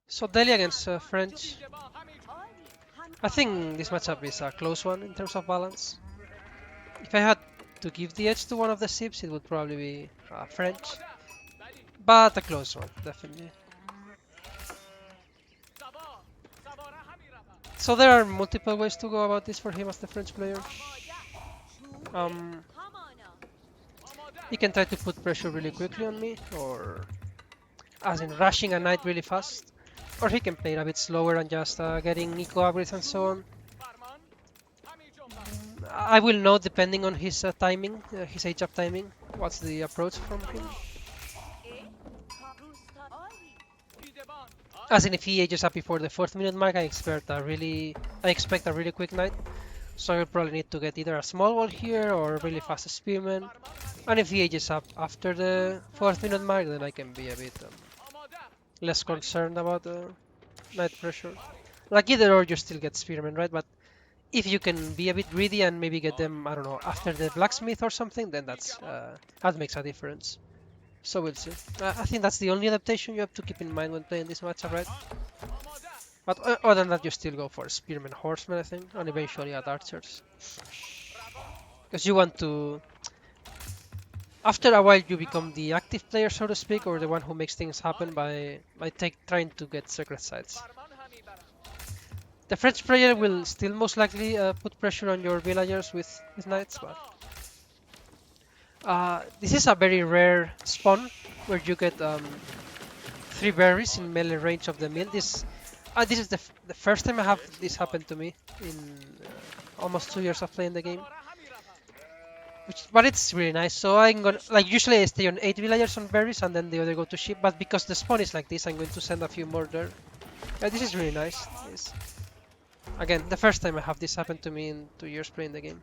So Delhi against French. I think this matchup is a close one in terms of balance. If I had to give the edge to one of the ships, it would probably be French, but a close one, definitely. So there are multiple ways to go about this for him as the French player. He can try to put pressure really quickly on me, or as in rushing a knight really fast, or he can play it a bit slower and just getting eco upgrades and so on. I will know depending on his timing, his age-up timing, what's the approach from him. As in, if he ages up before the 4th minute mark, I expect a really quick knight. So I will probably need to get either a small wall here or a really fast spearman. And if he ages up after the 4th minute mark, then I can be a bit less concerned about the knight pressure. Like either or, you still get spearman, right? But if you can be a bit greedy and maybe get them, I don't know, after the blacksmith or something, then that makes a difference. So we'll see. I think that's the only adaptation you have to keep in mind when playing this matchup, right? But other than that, you still go for spearmen, horsemen, I think, and eventually at archers. Because you want to... After a while, you become the active player, so to speak, or the one who makes things happen by trying to get secret sites. The French player will still most likely put pressure on your villagers with knights, but... this is a very rare spawn where you get 3 berries in melee range of the mill. This is the first time I have this happen to me in almost 2 years of playing the game. But it's really nice. So I'm gonna, like, usually I stay on 8 villagers on berries and then the other go to sheep. But because the spawn is like this, I'm going to send a few more there. This is really nice. Again, the first time I have this happen to me in 2 years playing the game.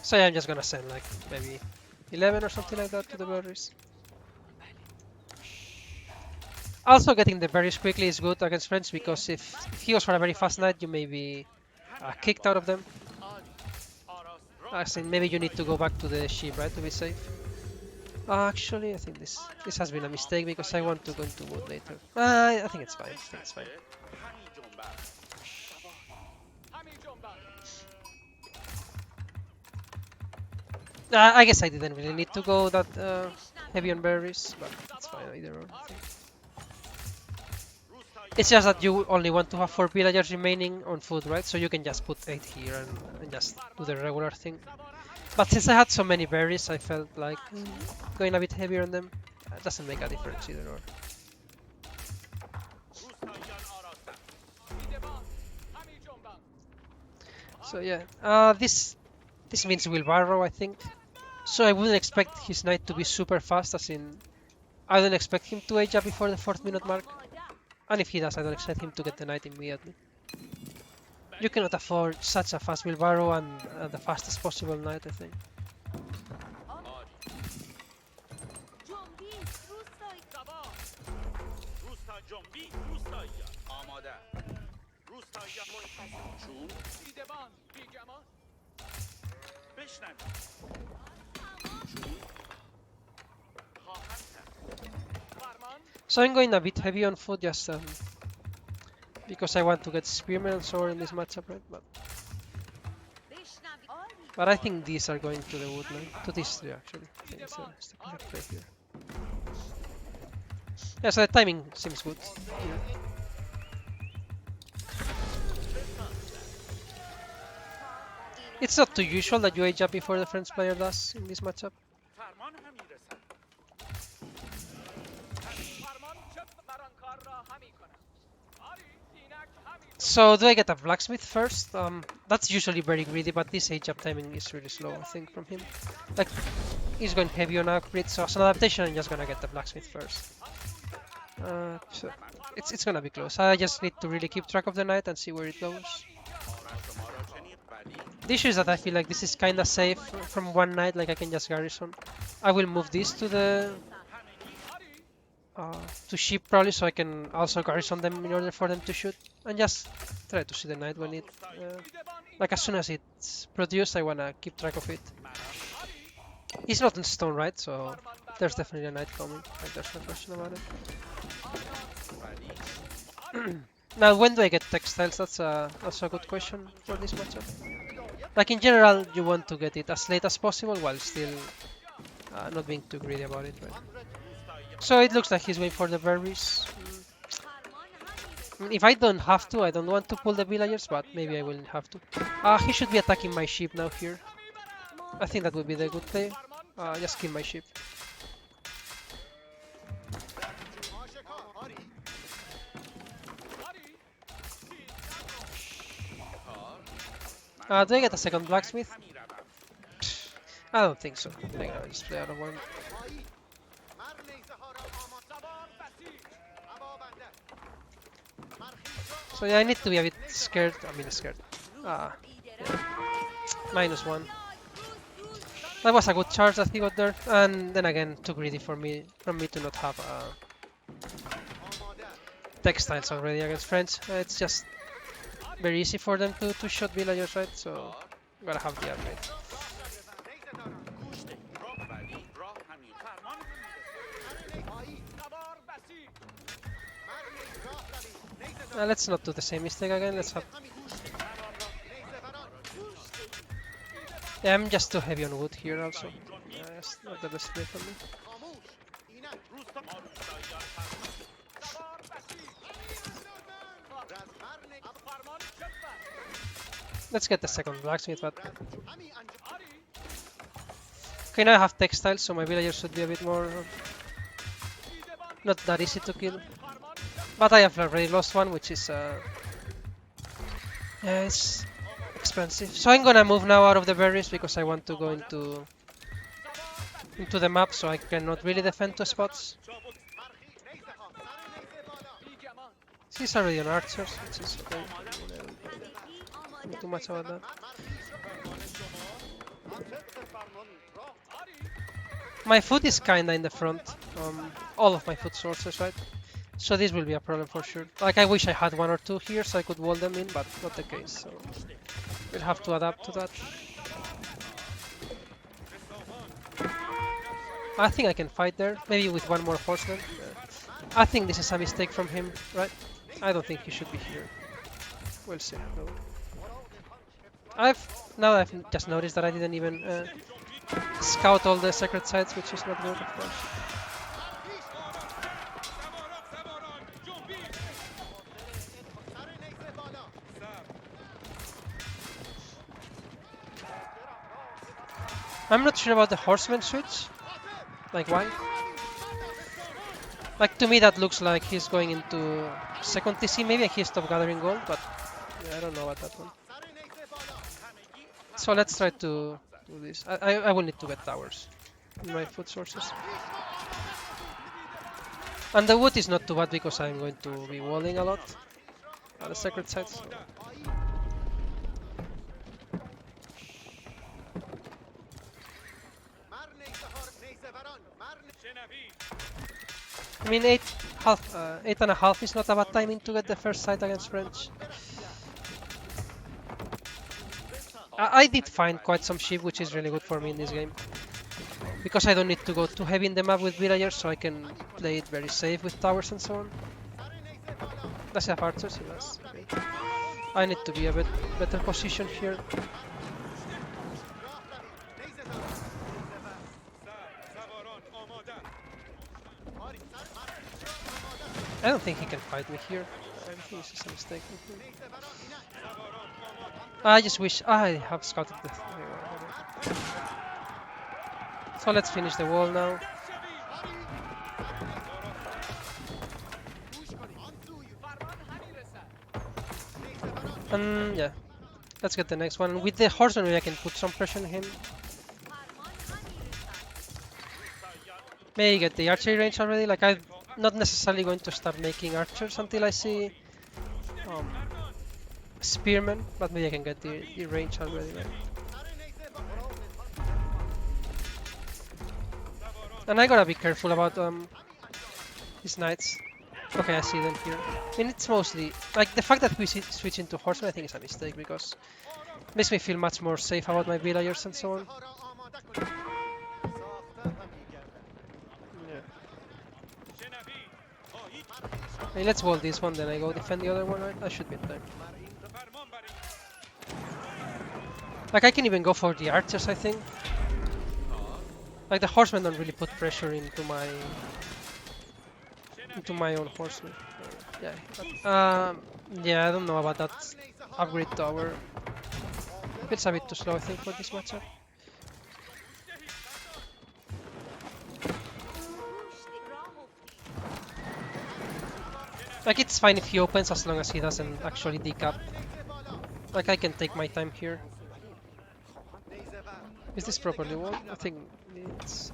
So yeah, I'm just gonna send like maybe 11 or something like that to the berries. Also, getting the berries quickly is good against French because if he goes for a very fast knight, you may be kicked out of them. As in, maybe you need to go back to the sheep, right, to be safe. Actually, I think this has been a mistake because I want to go into wood later. I think it's fine. I think it's fine. I guess I didn't really need to go that heavy on berries, but it's fine either or. I think. It's just that you only want to have 4 villagers remaining on food, right? So you can just put 8 here and just do the regular thing. But since I had so many berries, I felt like going a bit heavier on them. It doesn't make a difference either or. So yeah, this means wheelbarrow, I think. So I wouldn't expect his knight to be super fast, as in I don't expect him to age up before the 4th minute mark. And if he does, I don't expect him to get the knight immediately. You cannot afford such a fast wheelbarrow and the fastest possible knight, I think. So I'm going a bit heavy on food just because I want to get spearman and sword in this matchup, right? But I think these are going to the woodland, to these 3 actually. I think it's the correct play here. Yeah, so the timing seems good here. It's not too usual that you age up before the French player does in this matchup. So do I get a blacksmith first? That's usually very greedy, but this age-up timing is really slow, I think, from him. Like, he's going heavy on upgrades, so as an adaptation, I'm just gonna get the blacksmith first. So it's gonna be close. I just need to really keep track of the knight and see where it goes. The issue is that I feel like this is kinda safe from one knight, like I can just garrison. I will move this to the... to ship probably, so I can also garrison them in order for them to shoot, and just try to see the knight when it, like as soon as it's produced, I wanna keep track of it. He's not in stone, right? So there's definitely a knight coming. Like there's no question about it. Now, when do I get textiles? That's a good question for this matchup. Like in general, you want to get it as late as possible while still not being too greedy about it, right? So it looks like he's going for the berries. If I don't have to, I don't want to pull the villagers, but maybe I will have to. He should be attacking my ship now here. I think that would be the good play. Just kill my ship. Do I get a second blacksmith? I don't think so. I think I'll just play out of one. So yeah, I need to be a bit scared. I mean, scared. Yeah. -1. That was a good charge that he got there, and then again, too greedy from me to not have textiles already against French. It's just very easy for them to shoot villagers, right? So gotta have the upgrade. Let's not do the same mistake again. Let's have. Yeah, I'm just too heavy on wood here also. It's not the best play for me. Let's get the second blacksmith, but... Okay, now I have textiles, so my villagers should be a bit more... not that easy to kill. But I have already lost one, which is... yeah, it's expensive. So I'm gonna move now out of the berries, because I want to go into the map, so I cannot really defend 2 spots. He's already on archers, which is okay. Not too much about that. My food is kinda in the front. All of my food sources, right? So this will be a problem for sure. Like I wish I had 1 or 2 here so I could wall them in, but not the case. So we'll have to adapt to that. I think I can fight there, maybe with 1 more horseman. I think this is a mistake from him, right? I don't think he should be here. We'll see. No. Now I've just noticed that I didn't even scout all the secret sites, which is not good, of course. I'm not sure about the horseman switch. Like why? Like to me that looks like he's going into second TC. Maybe he stopped gathering gold, but yeah, I don't know about that one. So let's try to do this. I will need to get towers in my food sources. And the wood is not too bad because I'm going to be walling a lot at the secret sites. I mean, 8.5 is not a bad timing to get the first site against French. I did find quite some sheep, which is really good for me in this game. Because I don't need to go too heavy in the map with villagers, so I can play it very safe with towers and so on. Does he have archers? He does. Okay. I need to be a bit better position here. I don't think he can fight me here. I think this is a mistake. I just wish I have scouted the... So let's finish the wall now. And yeah, let's get the next one. With the horseman, maybe I can put some pressure on him. Maybe get the archery range already. Like I'm not necessarily going to start making archers until I see spearmen, but maybe I can get the range already. Right? And I gotta be careful about These knights. Okay, I see them here. I mean, it's mostly like the fact that we switch into horsemen. I think is a mistake because it makes me feel much more safe about my villagers and so on. Yeah. Hey, let's wall this one, then I go defend the other one. Right? I should be in time. Like I can even go for the archers. I think. Like the horsemen don't really put pressure into my own horsemen. Yeah. Yeah, I don't know about that upgrade tower. It's a bit too slow, I think, for this matchup. Like it's fine if he opens as long as he doesn't actually decap. Like I can take my time here. Is this properly walled? I think it's...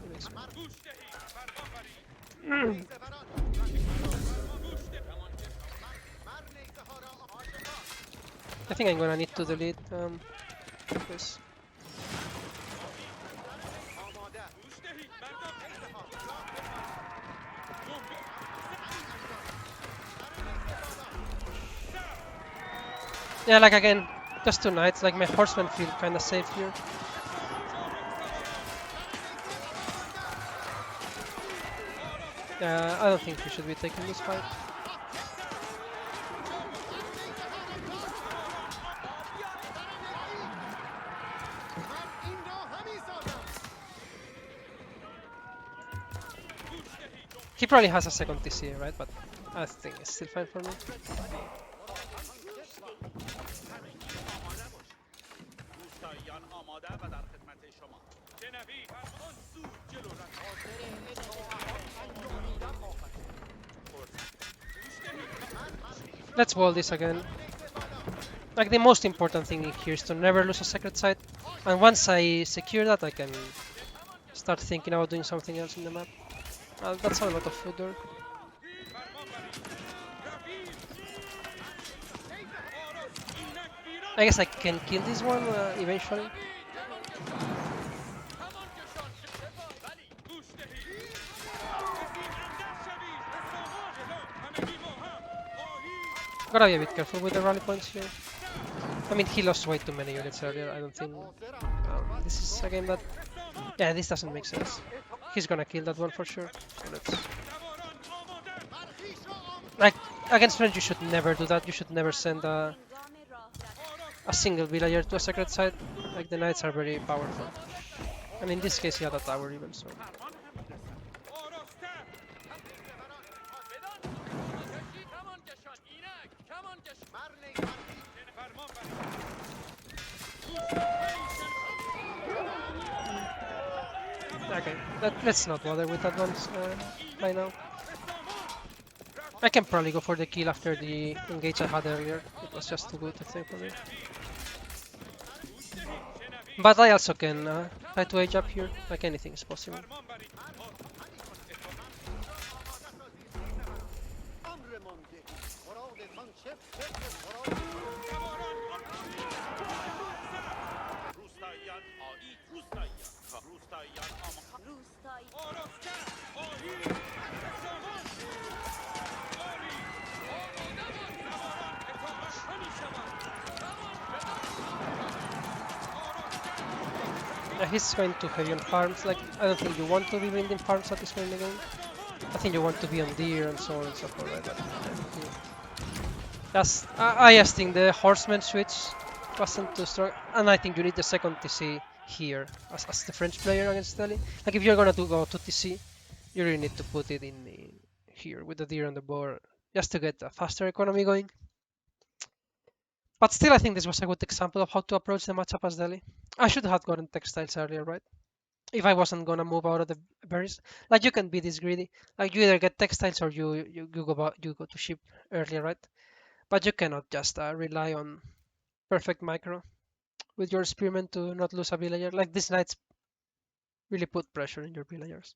I think I'm gonna need to delete this. Yeah, like again, just two knights, like my horsemen feel kinda safe here. I don't think we should be taking this fight. He probably has a second TC, right? But I think it's still fine for me. Let's wall this again. Like the most important thing here is to never lose a sacred site. And once I secure that, I can start thinking about doing something else in the map. That's a lot of food there. I guess I can kill this one eventually. Gotta be a bit careful with the rally points here. I mean, he lost way too many units earlier. I don't think this is a game that... Yeah, this doesn't make sense. He's gonna kill that one for sure. So let's... Like, against French, you should never do that. You should never send a single villager to a sacred site. Like, the knights are very powerful. And in this case, he had a tower even, so... Okay, let's not bother with that one by now. I can probably go for the kill after the engage I had earlier. It was just too good, I think, for me. But I also can try to age up here, like anything is possible. Yeah, he's going too heavy on farms. Like, I don't think you want to be building farms at this point in the game. I think you want to be on deer and so on and so forth. Right? But, yeah. I just think the horseman switch wasn't too strong, and I think you need the second TC here as the French player against Delhi. Like, if you're gonna go to TC, you really need to put it in here with the deer on the board just to get a faster economy going. But still, I think this was a good example of how to approach the matchup as Delhi. I should have gotten textiles earlier, right? If I wasn't gonna move out of the berries. Like, you can be this greedy. Like, you either get textiles or you go to ship earlier, right? But you cannot just rely on perfect micro with your spearmen to not lose a villager. Like, these knights really put pressure in your villagers.